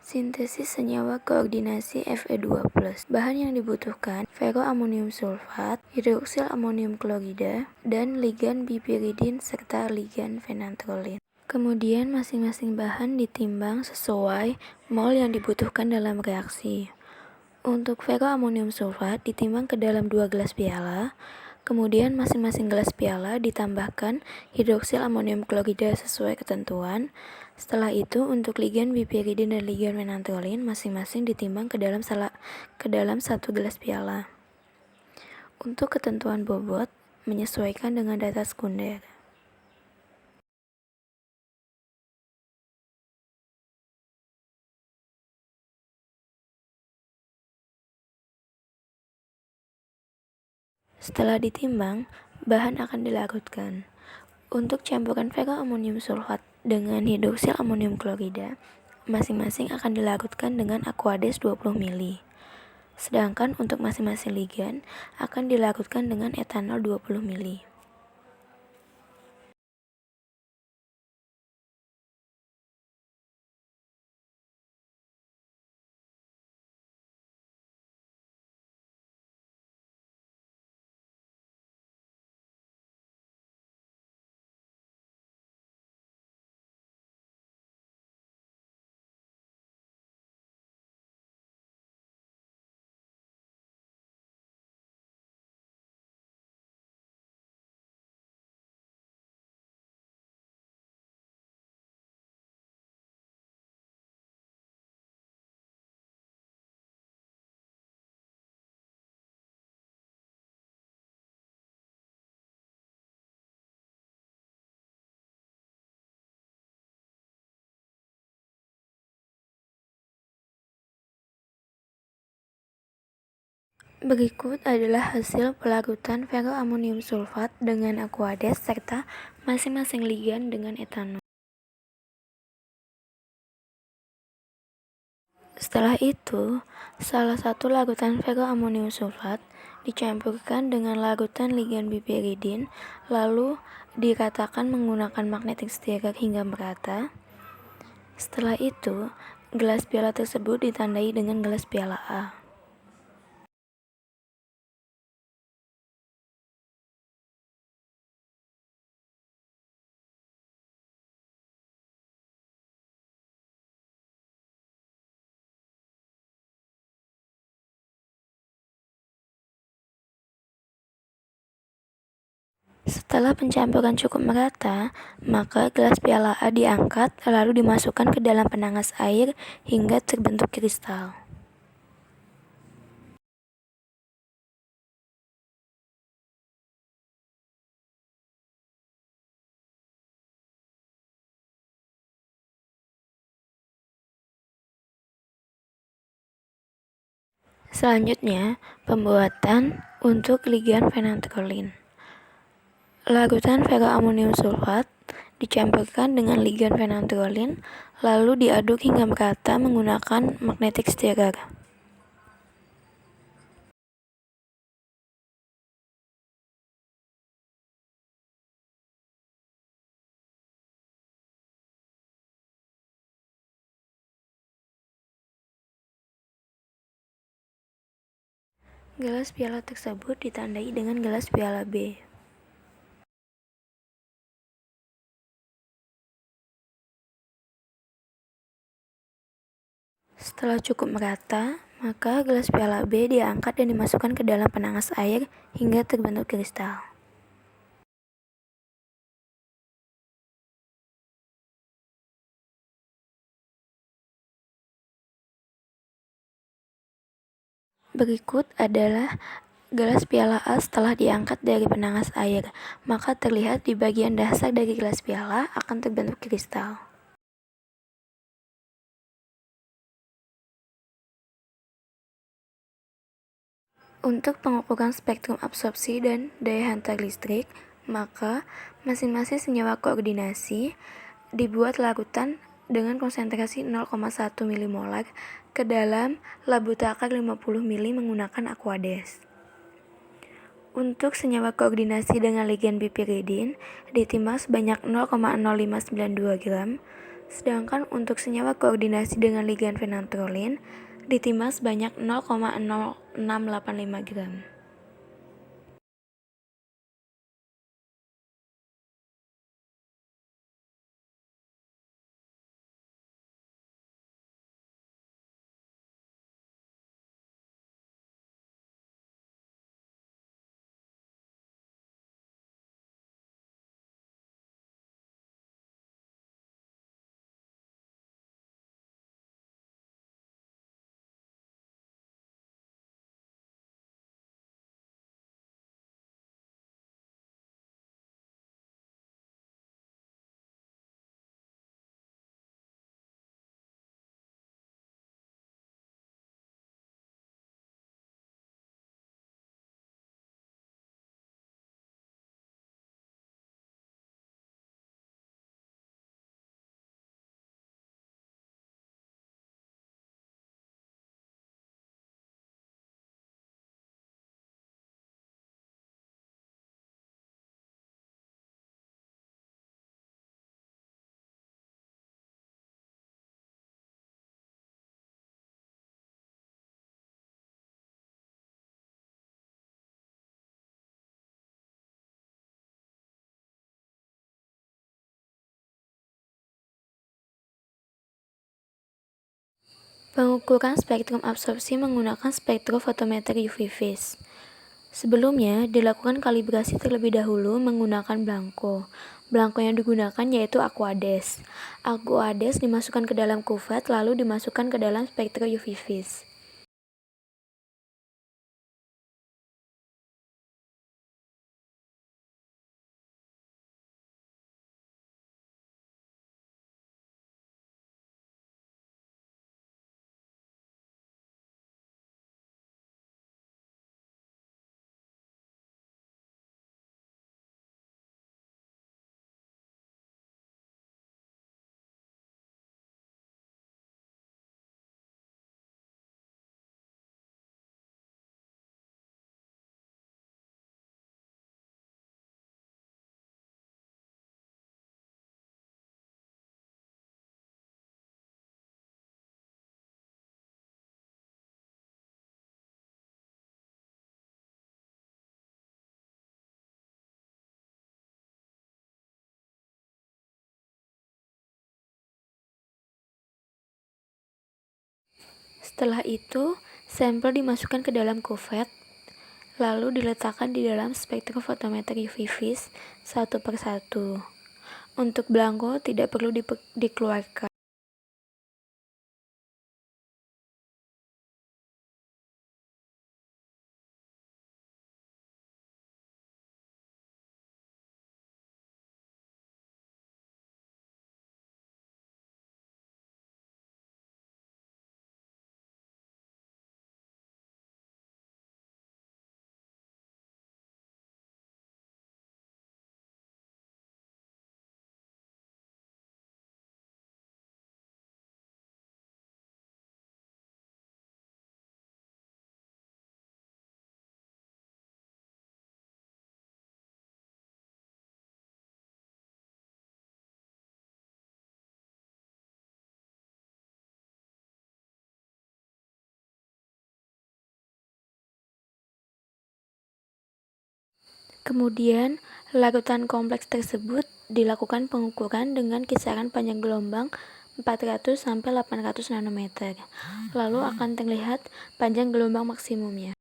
Sintesis senyawa koordinasi Fe2+. Bahan yang dibutuhkan ferroamonium sulfat, hidroksil amonium klorida, dan ligan piperidin serta ligan fenantrolin. Kemudian masing-masing bahan ditimbang sesuai mol yang dibutuhkan dalam reaksi. Untuk ferroamonium sulfat ditimbang ke dalam 2 gelas piala. Kemudian masing-masing gelas piala ditambahkan hidroksil amonium klorida sesuai ketentuan. Setelah itu untuk ligan piperidin dan ligan fenantrolin masing-masing ditimbang ke dalam 1 gelas piala. Untuk ketentuan bobot menyesuaikan dengan data sekunder. Setelah ditimbang, bahan akan dilarutkan. Untuk campuran ferroamonium sulfat dengan hidroksil amonium klorida, masing-masing akan dilarutkan dengan Aquades 20 ml. Sedangkan untuk masing-masing ligan akan dilarutkan dengan etanol 20 ml. Berikut adalah hasil pelarutan ferroamonium sulfat dengan Aquades serta masing-masing ligan dengan etanol. Setelah itu, salah satu larutan ferroamonium sulfat dicampurkan dengan larutan ligan piperidin, lalu diratakan menggunakan magnetic stirrer hingga merata. Setelah itu, gelas piala tersebut ditandai dengan gelas piala A. Setelah pencampuran cukup merata, maka gelas piala A diangkat lalu dimasukkan ke dalam penangas air hingga terbentuk kristal. Selanjutnya, pembuatan untuk ligan fenantrolin. Larutan ferroamonium sulfat dicampurkan dengan ligan fenantrolin, lalu diaduk hingga merata menggunakan magnetic stirrer. Gelas piala tersebut ditandai dengan gelas piala B. Setelah cukup merata, maka gelas piala B diangkat dan dimasukkan ke dalam penangas air hingga terbentuk kristal. Berikut adalah gelas piala A setelah diangkat dari penangas air, maka terlihat di bagian dasar dari gelas piala akan terbentuk kristal. Untuk pengukuran spektrum absorpsi dan daya hantar listrik, maka masing-masing senyawa koordinasi dibuat larutan dengan konsentrasi 0,1 milimolar ke dalam labu takar 50 ml menggunakan Aquades. Untuk senyawa koordinasi dengan ligan piperidin ditimbang sebanyak 0,0592 gram, Sedangkan untuk senyawa koordinasi dengan ligan phenanthrolin ditimbang sebanyak 0,0685 gram. Pengukuran spektrum absorpsi menggunakan spektrofotometer UV phase. Sebelumnya, dilakukan kalibrasi terlebih dahulu menggunakan blanko. Blanko yang digunakan yaitu Aquades. Aquades dimasukkan ke dalam kuvet lalu dimasukkan ke dalam spektro UV phase. Setelah itu, sampel dimasukkan ke dalam kuvet, lalu diletakkan di dalam spektrofotometer UV phase satu per satu. Untuk blanko tidak perlu dikeluarkan. Kemudian, larutan kompleks tersebut dilakukan pengukuran dengan kisaran panjang gelombang 400-800 nanometer. Lalu akan terlihat panjang gelombang maksimumnya.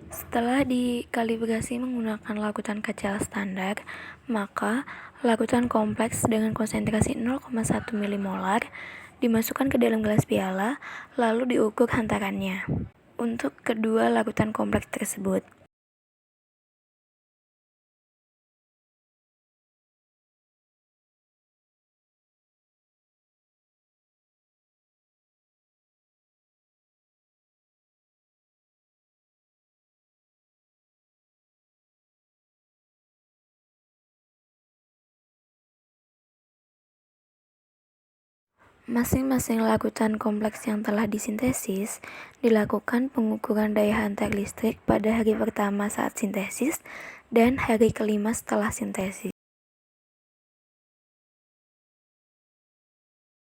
Setelah dikalibrasi menggunakan larutan kacel standar, maka larutan kompleks dengan konsentrasi 0,1 milimolar dimasukkan ke dalam gelas piala, lalu diukur hantarannya. Untuk kedua larutan kompleks tersebut, Masing-masing larutan kompleks yang telah disintesis, dilakukan pengukuran daya hantar listrik pada hari pertama saat sintesis dan hari kelima setelah sintesis.